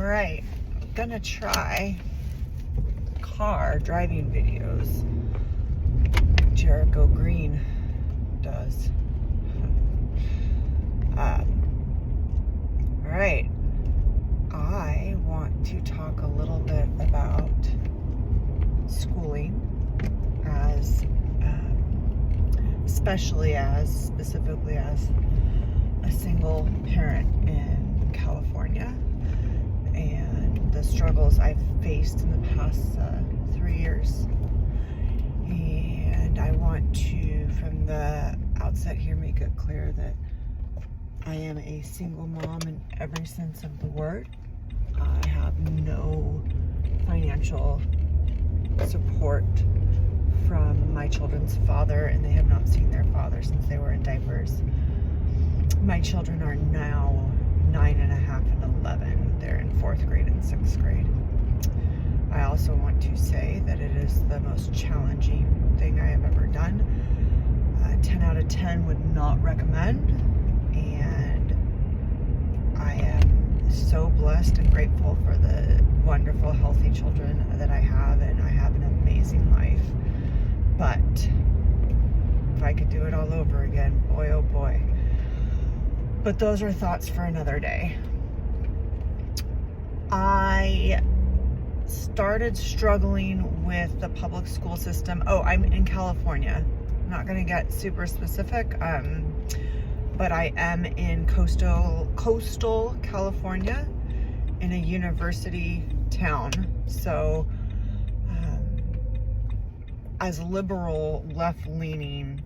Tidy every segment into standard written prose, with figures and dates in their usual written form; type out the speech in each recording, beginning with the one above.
All right, I'm gonna try car driving videos. Jericho Green does. All right, I want to talk a little bit about schooling specifically as a single parent in California, and the struggles I've faced in the past 3 years. And I want to, from the outset here, make it clear that I am a single mom in every sense of the word. I have no financial support from my children's father, and they have not seen their father since they were in diapers. My children are now 9.5 and 11. They're in 4th grade and 6th grade. I also want to say that it is the most challenging thing I have ever done. 10 out of 10 would not recommend, and I am so blessed and grateful for the wonderful, healthy children that I have, and I have an amazing life. But if I could do it all over again, boy oh boy. But those are thoughts for another day. I started struggling with the public school system. Oh, I'm in California. I'm not going to get super specific, but I am in coastal California in a university town. So as liberal, left-leaning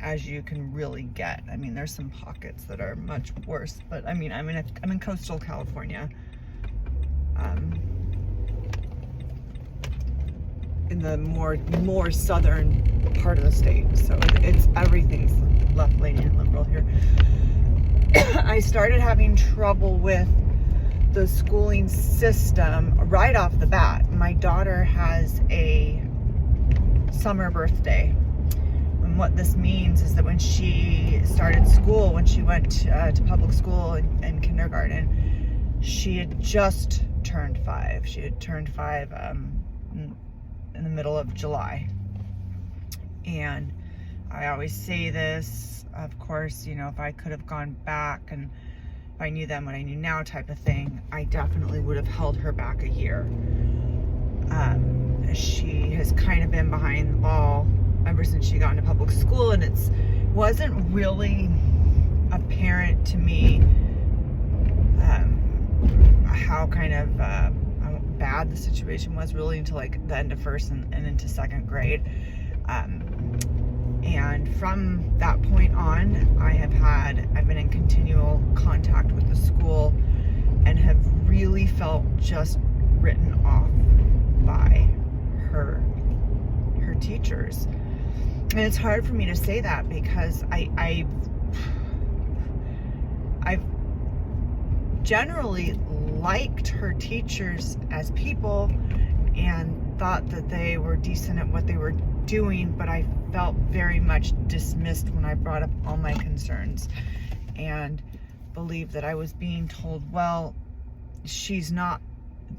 as you can really get. I mean, there's some pockets that are much worse, but I mean, I'm in coastal California, in the more southern part of the state. So everything's left-leaning and liberal here. I started having trouble with the schooling system right off the bat. My daughter has a summer birthday. And what this means is that when she started school, when she went to public school and kindergarten, she had just turned 5. She had turned 5 in the middle of July. And I always say this, of course, you know, if I could have gone back and if I knew then what I knew now type of thing, I definitely would have held her back a year. She has kind of been behind the ball ever since she got into public school, and it wasn't really apparent to me how kind of bad the situation was really until like the end of 1st and into 2nd grade. And from that point on, I've been in continual contact with the school and have really felt just written off by her teachers. And it's hard for me to say that because I've generally liked her teachers as people and thought that they were decent at what they were doing, but I felt very much dismissed when I brought up all my concerns and believed that I was being told, well, she's not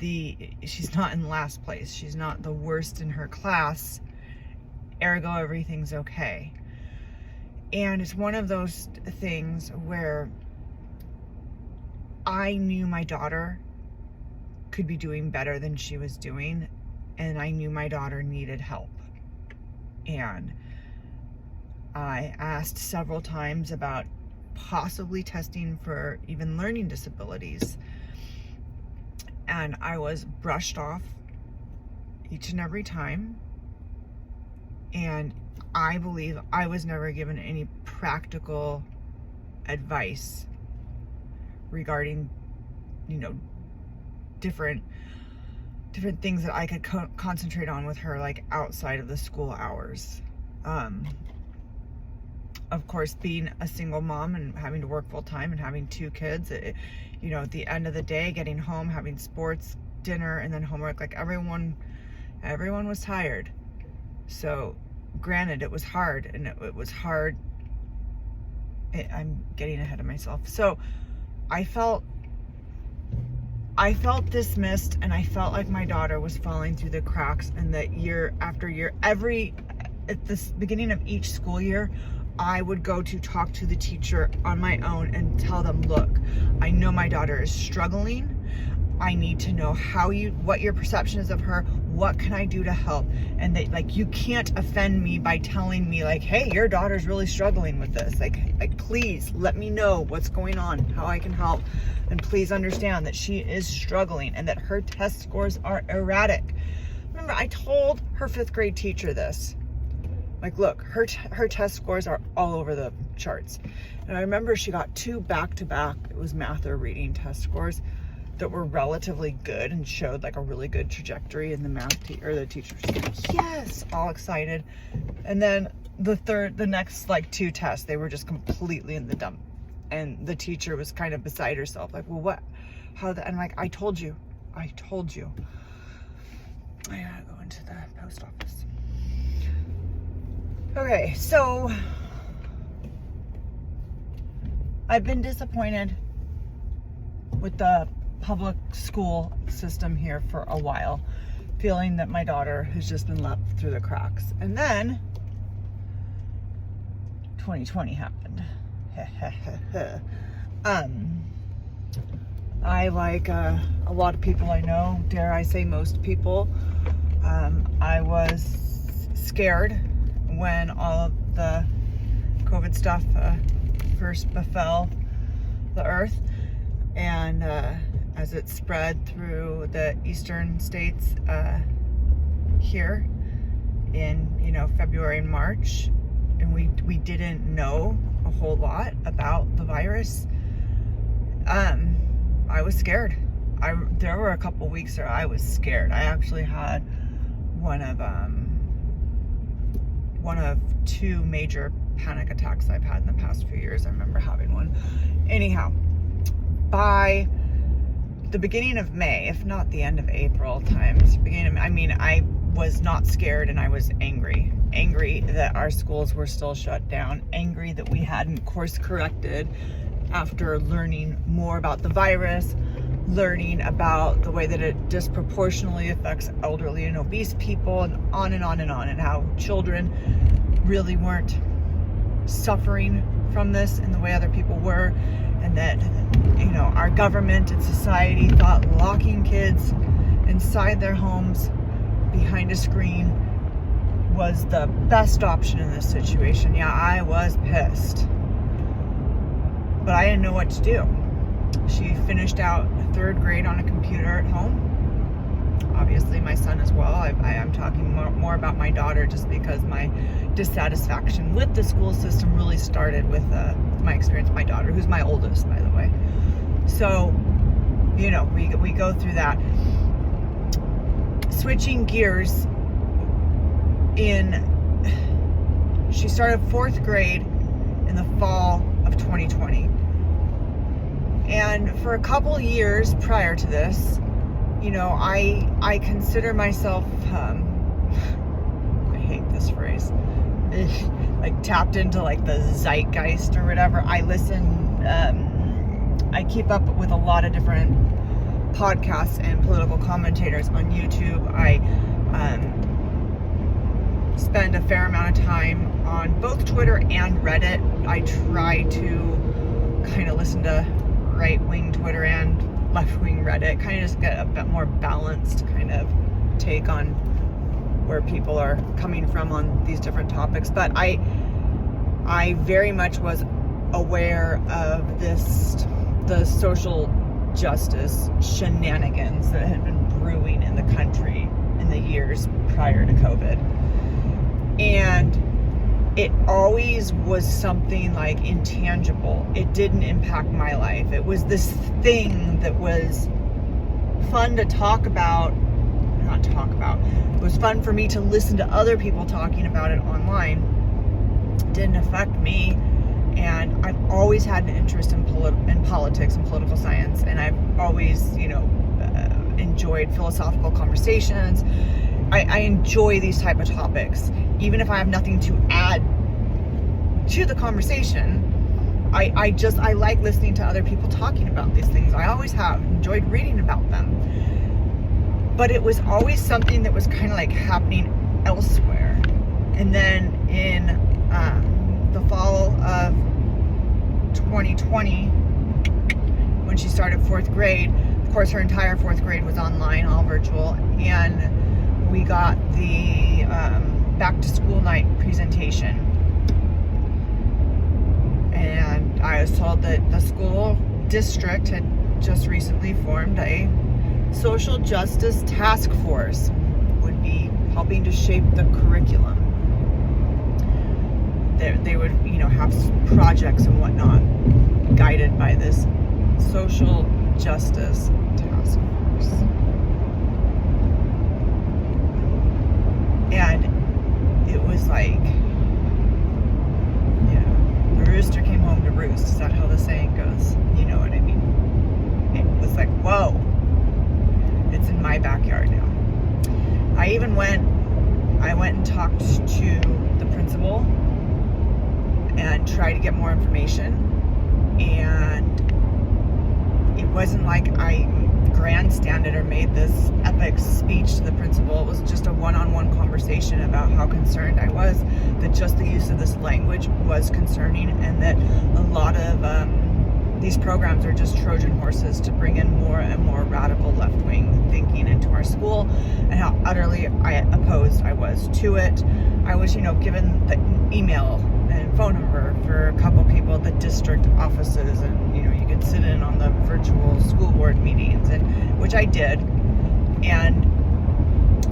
in last place. She's not the worst in her class. Ergo, everything's okay. And it's one of those things where I knew my daughter could be doing better than she was doing, and I knew my daughter needed help. And I asked several times about possibly testing for even learning disabilities, and I was brushed off each and every time. And I believe I was never given any practical advice regarding, you know, different things that I could concentrate on with her, like outside of the school hours. Of course, being a single mom and having to work full time and having 2 kids, you know, at the end of the day, getting home, having sports, dinner, and then homework, like everyone was tired. So granted, it was hard, and it was hard. I'm getting ahead of myself. So I felt I felt dismissed, and I felt like my daughter was falling through the cracks, and that year after year, at the beginning of each school year, I would go to talk to the teacher on my own and tell them, look, I know my daughter is struggling. I need to know what your perception is of her. What can I do to help? And they, like, you can't offend me by telling me, like, hey, your daughter's really struggling with this. Like, please let me know what's going on, how I can help. And please understand that she is struggling and that her test scores are erratic. Remember, I told her 5th grade teacher this. Like, look, her test scores are all over the charts. And I remember she got 2 back-to-back, it was math or reading test scores, that were relatively good and showed like a really good trajectory in the the teacher was like, yes, all excited. And then the next like 2 tests, they were just completely in the dump. And the teacher was kind of beside herself, like, well, what, and like, I told you. I gotta go into the post office. Okay, so I've been disappointed with the public school system here for a while, feeling that my daughter has just been left through the cracks. And then 2020 happened. I, like a lot of people I know, dare I say most people, I was scared when all of the COVID stuff first befell the earth, and as it spread through the eastern states here in February and March, and we didn't know a whole lot about the virus. I was scared. There were a couple weeks where I was scared. I actually had one of 2 major panic attacks I've had in the past few years. I remember having one. Anyhow, by the beginning of May, if not the end of April times, I was not scared, and I was angry that our schools were still shut down, angry that we hadn't course corrected after learning more about the virus, learning about the way that it disproportionately affects elderly and obese people, and on and on and on, and how children really weren't suffering from this in the way other people were, and that our government and society thought locking kids inside their homes behind a screen was the best option in this situation. Yeah, I was pissed, but I didn't know what to do. She finished out 3rd grade on a computer at home. Obviously my son as well. I'm talking more about my daughter, just because my dissatisfaction with the school system really started with my experience with my daughter, who's my oldest, by the way. So, we go through that. Switching gears, she started 4th grade in the fall of 2020. And for a couple years prior to this, I consider myself, I hate this phrase, like tapped into like the zeitgeist or whatever. I listen, I keep up with a lot of different podcasts and political commentators on YouTube. I spend a fair amount of time on both Twitter and Reddit. I try to kind of listen to right-wing Twitter and left-wing Reddit, kind of just get a bit more balanced kind of take on where people are coming from on these different topics. But I very much was aware of the social justice shenanigans that had been brewing in the country in the years prior to COVID. And it always was something like intangible. It didn't impact my life. It was this thing that was fun to talk about, it was fun for me to listen to other people talking about it online. It didn't affect me. And I've always had an interest in politics and political science, and I've always, enjoyed philosophical conversations. I enjoy these type of topics, even if I have nothing to add to the conversation. I like listening to other people talking about these things. I always have enjoyed reading about them. But it was always something that was kind of like happening elsewhere. And then in the fall of 2020, when she started 4th grade, of course her entire 4th grade was online, all virtual, and we got the back to school night presentation. And I was told that the school district had just recently formed a social justice task force, would be helping to shape the curriculum. They would, have projects and whatnot guided by this social justice task force. And it was like, the rooster came home to roost. Is that how the saying goes? You know what I mean? It was like, whoa, it's in my backyard now. I went and talked to the principal and tried to get more information, and it wasn't like I grandstanded or made this epic speech to the principal. It was just a one-on-one conversation about how concerned I was that just the use of this language was concerning, and that a lot of these programs are just Trojan horses to bring in more and more radical left-wing thinking into our school, and how utterly opposed I was to it. I was, given the email and phone number for a couple people at the district offices, and you could sit in on the virtual school board meetings, and which I did. And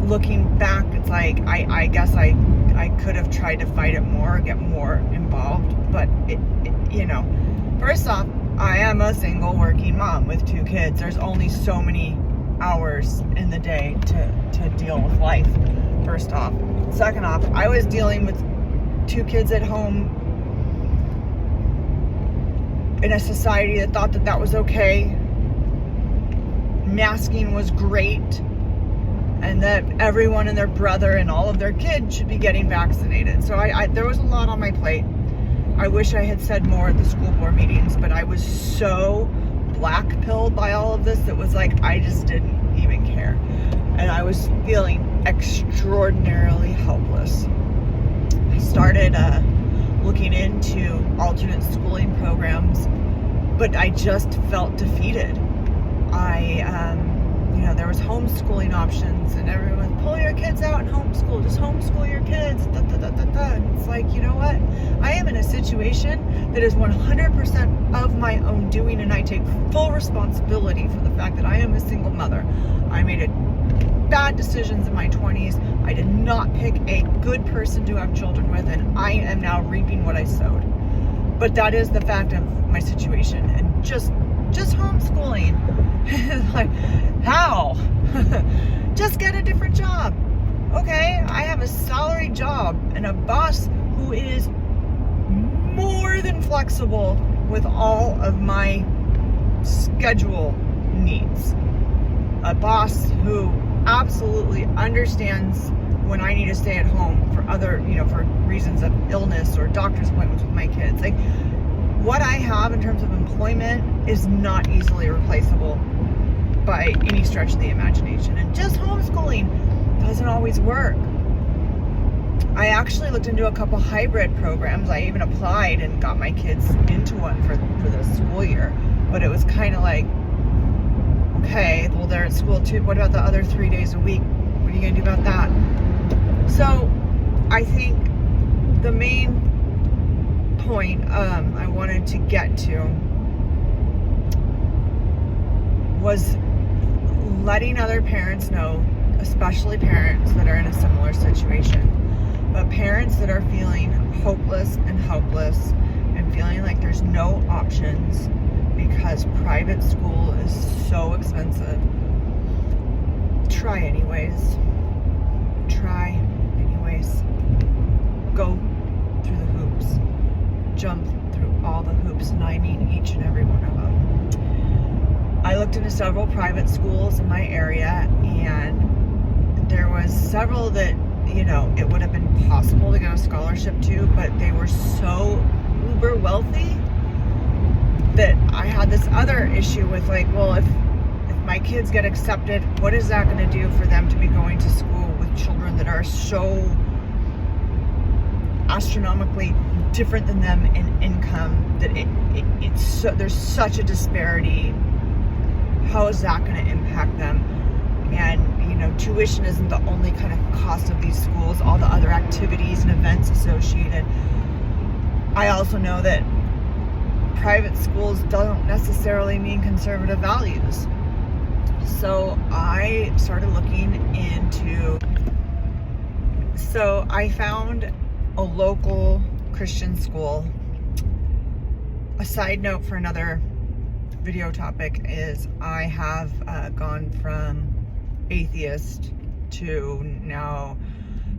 looking back, it's like I guess I could have tried to fight it more, get more involved, but it first off, I am a single working mom with 2 kids. There's only so many hours in the day to deal with life, first off. Second off, I was dealing with 2 kids at home in a society that thought that was okay. Masking was great, and that everyone and their brother and all of their kids should be getting vaccinated. So there was a lot on my plate. I wish I had said more at the school board meetings, but I was so black-pilled by all of this. It was like I just didn't even care. And I was feeling extraordinarily helpless. I started looking into alternate schooling programs, but I just felt defeated. There was homeschooling options, and everyone, pull your kids out and homeschool, just homeschool your kids, And it's like, you know what? I am in a situation that is 100% of my own doing, and I take full responsibility for the fact that I am a single mother. I made bad decisions in my 20s. I did not pick a good person to have children with, and I am now reaping what I sowed. But that is the fact of my situation, and just homeschooling. Like, how? Just get a different job. Okay, I have a salary job and a boss who is more than flexible with all of my schedule needs. A boss who absolutely understands when I need to stay at home for other, for reasons of illness or doctor's appointments with my kids. Like, what I have in terms of employment is not easily replaceable by any stretch of the imagination. And just homeschooling doesn't always work. I actually looked into a couple hybrid programs. I even applied and got my kids into one for this school year. But it was kind of like, okay, well, they're at school too. What about the other 3 days a week? What are you going to do about that? So I think the main point I wanted to get to was letting other parents know, especially parents that are in a similar situation, but parents that are feeling hopeless and helpless and feeling like there's no options because private school is so expensive. Try anyways. Go through the hoops. Jump through all the hoops, and I mean each and every one of them. I looked into several private schools in my area, and there was several that, it would have been possible to get a scholarship to, but they were so uber wealthy that I had this other issue with, like, well, if my kids get accepted, what is that going to do for them to be going to school with children that are so astronomically different than them in income, that it's so, there's such a disparity. How is that going to impact them? And tuition isn't the only kind of cost of these schools, all the other activities and events associated. I also know that private schools don't necessarily mean conservative values. So I started looking into, so I found a local Christian school. A side note for another video topic is I have gone from atheist to now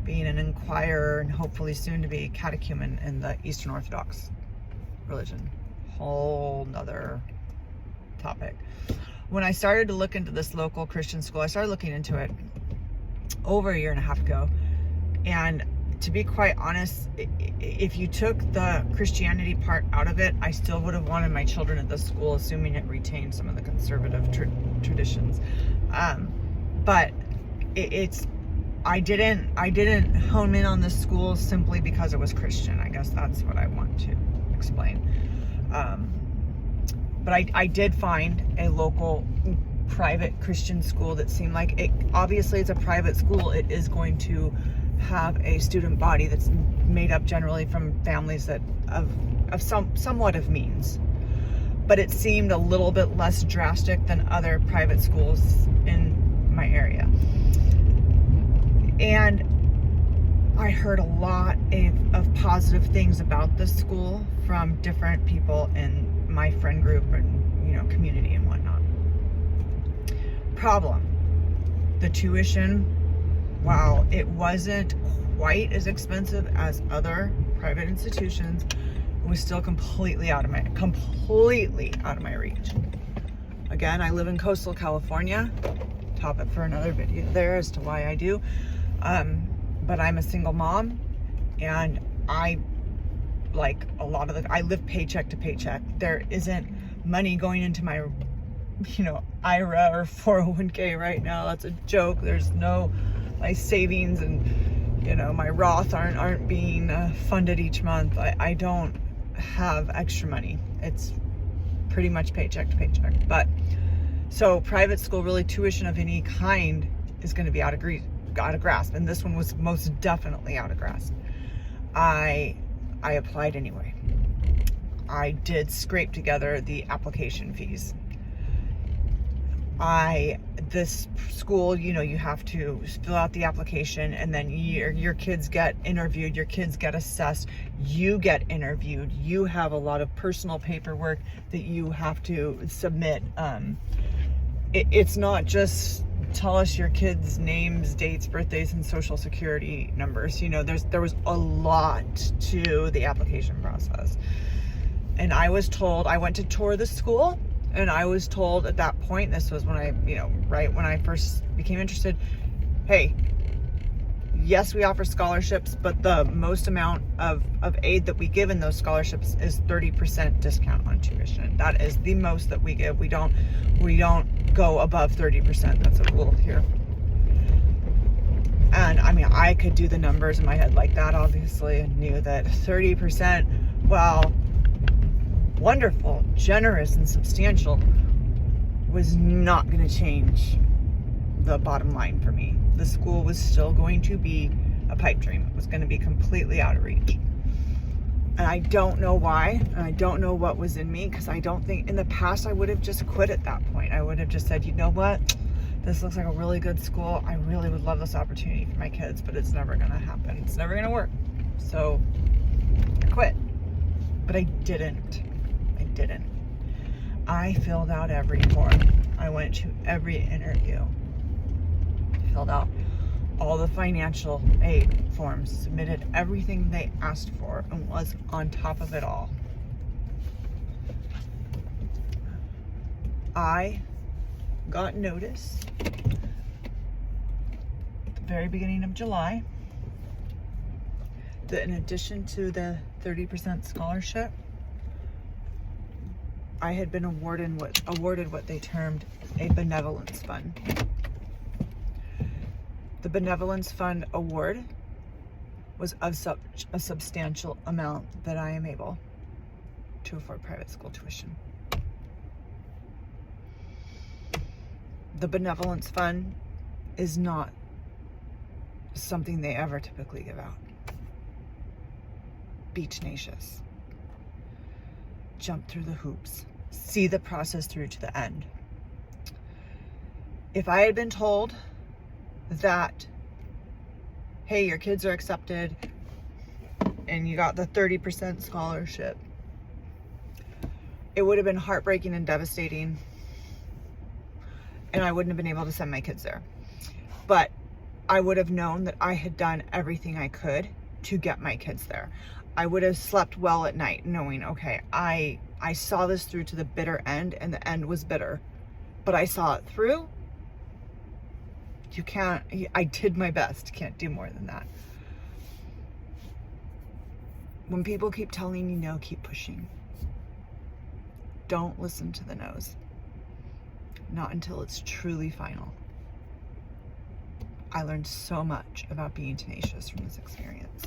being an inquirer and hopefully soon to be catechumen in the Eastern Orthodox religion. Whole nother topic. When I started to look into this local Christian school, I started looking into it over a year and a half ago. And to be quite honest, if you took the Christianity part out of it, I still would have wanted my children at this school, assuming it retained some of the conservative traditions. But I didn't hone in on this school simply because it was Christian. I guess that's what I want to explain. But I did find a local private Christian school that seemed like it. Obviously, it's a private school. It is going to have a student body that's made up generally from families that of somewhat of means. But it seemed a little bit less drastic than other private schools in my area. And I heard a lot of positive things about this school from different people in my friend group and community and whatnot. Problem: the tuition, while it wasn't quite as expensive as other private institutions, it was still completely out of my reach. Again, I live in coastal California. Topic for another video there as to why I do. But I'm a single mom, and I live paycheck to paycheck. There isn't money going into my IRA or 401k right now. That's a joke. There's no, my savings and my Roth aren't being funded each month. I don't have extra money. It's pretty much paycheck to paycheck. But so private school, really, tuition of any kind is going to be out of grasp, and this one was most definitely out of grasp. I applied anyway. I did scrape together the application fees. This school, you have to fill out the application, and then your kids get interviewed, your kids get assessed, you get interviewed, you have a lot of personal paperwork that you have to submit. It's not just tell us your kids' names, dates, birthdays, and social security numbers. There was a lot to the application process. And I was told, I went to tour the school, and I was told at that point, this was when right when I first became interested, hey, yes, we offer scholarships, but the most amount of aid that we give in those scholarships is 30% discount on tuition. That is the most that we give. We don't go above 30%. That's a rule here. And I could do the numbers in my head like that, obviously, and knew that 30%, well, wonderful, generous, and substantial, was not going to change the bottom line for me. The school was still going to be a pipe dream. It was going to be completely out of reach. And I don't know why, and I don't know what was in me, because I don't think in the past I would have just quit at that point. I would have just said, you know what, this looks like a really good school. I really would love this opportunity for my kids, but it's never going to happen. It's never going to work. So I quit. But I didn't. I filled out every form. I went to every interview. Filled out all the financial aid forms, submitted everything they asked for, and was on top of it all. I got notice at the very beginning of July that in addition to the 30% scholarship, I had been awarded what they termed a benevolence fund. The benevolence fund award was of such a substantial amount that I am able to afford private school tuition. The benevolence fund is not something they ever typically give out. Be tenacious. Jump through the hoops. See the process through to the end. If I had been told that, hey, your kids are accepted and you got the 30% scholarship, it would have been heartbreaking and devastating, and I wouldn't have been able to send my kids there. But I would have known that I had done everything I could to get my kids there. I would have slept well at night knowing, okay, I saw this through to the bitter end, and the end was bitter, but I saw it through. I did my best. Can't do more than that. When people keep telling you no, keep pushing. Don't listen to the no's. Not until it's truly final. I learned so much about being tenacious from this experience.